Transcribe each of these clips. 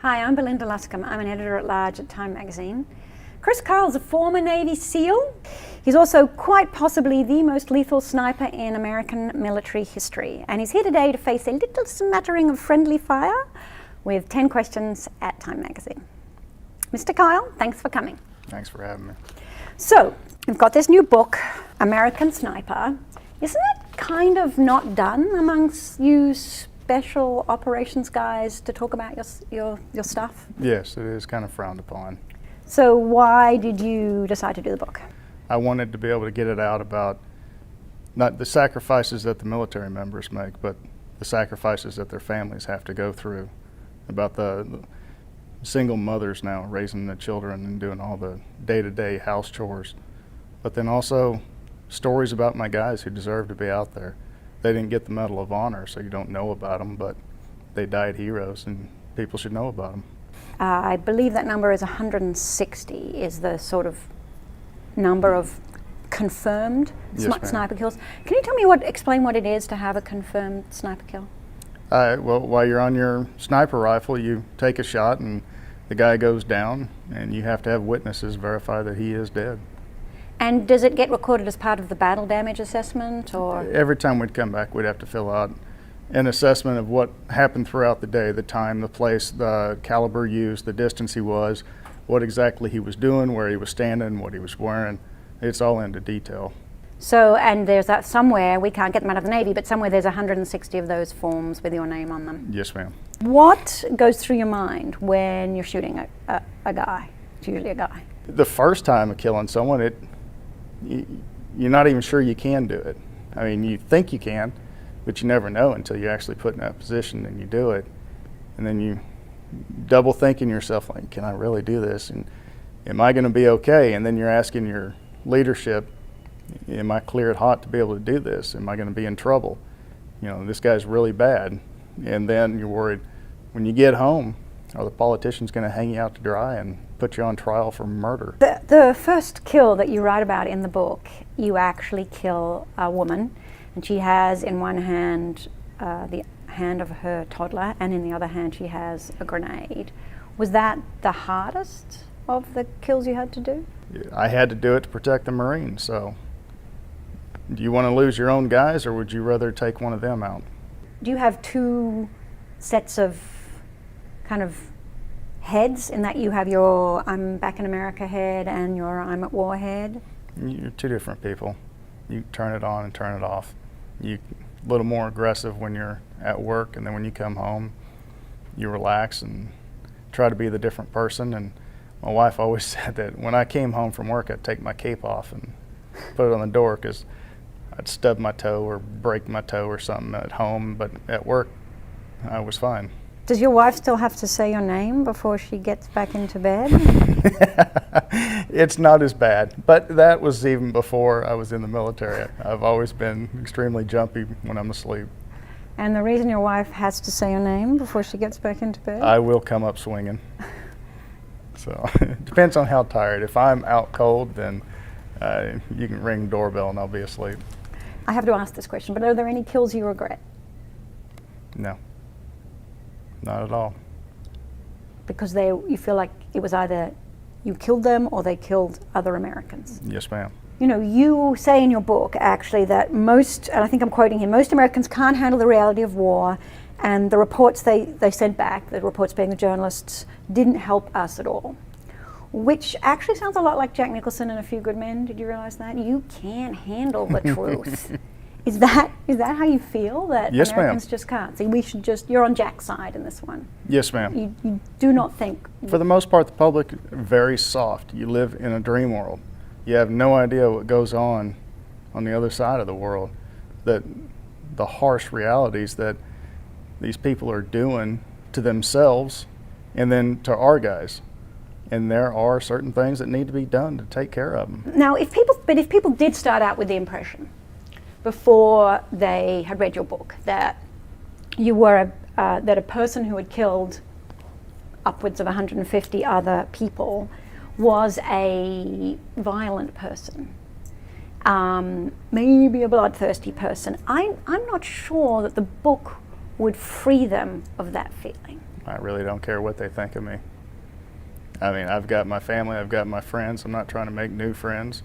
Hi, I'm Belinda Luscombe. I'm an editor-at-large at Time magazine. Chris Kyle's a former Navy SEAL. He's also quite possibly the most lethal sniper in American military history. And he's here today to face a little smattering of friendly fire with 10 questions at Time magazine. Mr. Kyle, thanks for coming. Thanks for having me. So, we've got this new book, American Sniper. Isn't it kind of not done amongst you special operations guys to talk about your stuff? Yes, it is kind of frowned upon. So why did you decide to do the book? I wanted to be able to get it out about not the sacrifices that the military members make, but the sacrifices that their families have to go through, about the single mothers now raising the children and doing all the day-to-day house chores, but then also stories about my guys who deserve to be out there. They didn't get the Medal of Honor, so you don't know about them, but they died heroes, and people should know about them. I believe that number is 160 is the sort of number of confirmed sniper kills. Can you tell me explain what it is to have a confirmed sniper kill? Well, while you're on your sniper rifle, you take a shot and the guy goes down, and you have to have witnesses verify that he is dead. And does it get recorded as part of the battle damage assessment, or? Every time we'd come back, we'd have to fill out an assessment of what happened throughout the day, the time, the place, the caliber used, the distance he was, what exactly he was doing, where he was standing, what he was wearing. It's all into detail. So, and there's that somewhere, we can't get them out of the Navy, but somewhere there's 160 of those forms with your name on them. Yes, ma'am. What goes through your mind when you're shooting a guy? It's usually a guy. The first time of killing someone, you're not even sure you can do it. I mean, you think you can, but you never know until you actually put in that position and you do it. And then you double thinking yourself, like, can I really do this? And am I going to be okay? And then you're asking your leadership, am I cleared hot to be able to do this? Am I going to be in trouble? You know, this guy's really bad. And then you're worried, when you get home, are the politicians going to hang you out to dry and put you on trial for murder? The first kill that you write about in the book, you actually kill a woman, and she has in one hand the hand of her toddler, and in the other hand she has a grenade. Was that the hardest of the kills you had to do? I had to do it to protect the Marines, so do you want to lose your own guys, or would you rather take one of them out? Do you have two sets of kind of heads, in that you have your I'm back in America head and your I'm at war head? You're two different people. You turn it on and turn it off. You're a little more aggressive when you're at work, and then when you come home, you relax and try to be the different person. And my wife always said that when I came home from work, I'd take my cape off and put it on the door, because I'd stub my toe or break my toe or something at home, but at work, I was fine. Does your wife still have to say your name before she gets back into bed? It's not as bad, but that was even before I was in the military. I've always been extremely jumpy when I'm asleep. And the reason your wife has to say your name before she gets back into bed? I will come up swinging. So it depends on how tired. If I'm out cold, then you can ring the doorbell and I'll be asleep. I have to ask this question, but are there any kills you regret? No. Not at all. Because you feel like it was either you killed them or they killed other Americans. Yes, ma'am. You know, you say in your book, actually, that most, and I think I'm quoting here, most Americans can't handle the reality of war, and the reports they sent back, the reports being the journalists, didn't help us at all. Which actually sounds a lot like Jack Nicholson and A Few Good Men. Did you realize that? You can't handle the truth. Is that how you feel, that yes, Americans ma'am. just can't? See, we should just, you're on Jack's side in this one. Yes, ma'am. You do not think. For the most part, the public are very soft. You live in a dream world. You have no idea what goes on the other side of the world, that the harsh realities that these people are doing to themselves and then to our guys. And there are certain things that need to be done to take care of them. Now, if people did start out with the impression before they had read your book that you were that a person who had killed upwards of 150 other people was a violent person, maybe a bloodthirsty person, I'm not sure that the book would free them of that feeling. I really don't care what they think of me. I mean, I've got my family, I've got my friends. I'm not trying to make new friends.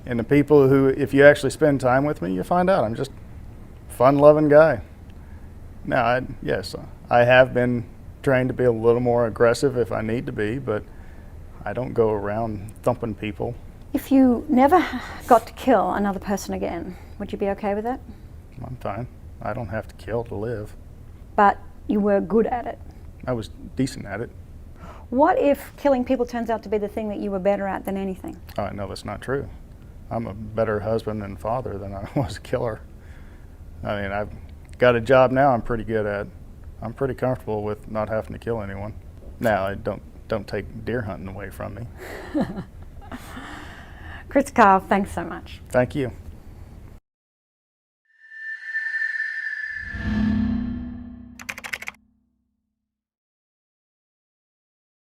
And the people who, if you actually spend time with me, you find out I'm just a fun-loving guy. Now, yes, I have been trained to be a little more aggressive if I need to be, but I don't go around thumping people. If you never got to kill another person again, would you be okay with that? I'm fine. I don't have to kill to live. But you were good at it. I was decent at it. What if killing people turns out to be the thing that you were better at than anything? No, that's not true. I'm a better husband and father than I was a killer. I mean, I've got a job now I'm pretty good at. I'm pretty comfortable with not having to kill anyone. Now, don't take deer hunting away from me. Chris Kyle, thanks so much. Thank you.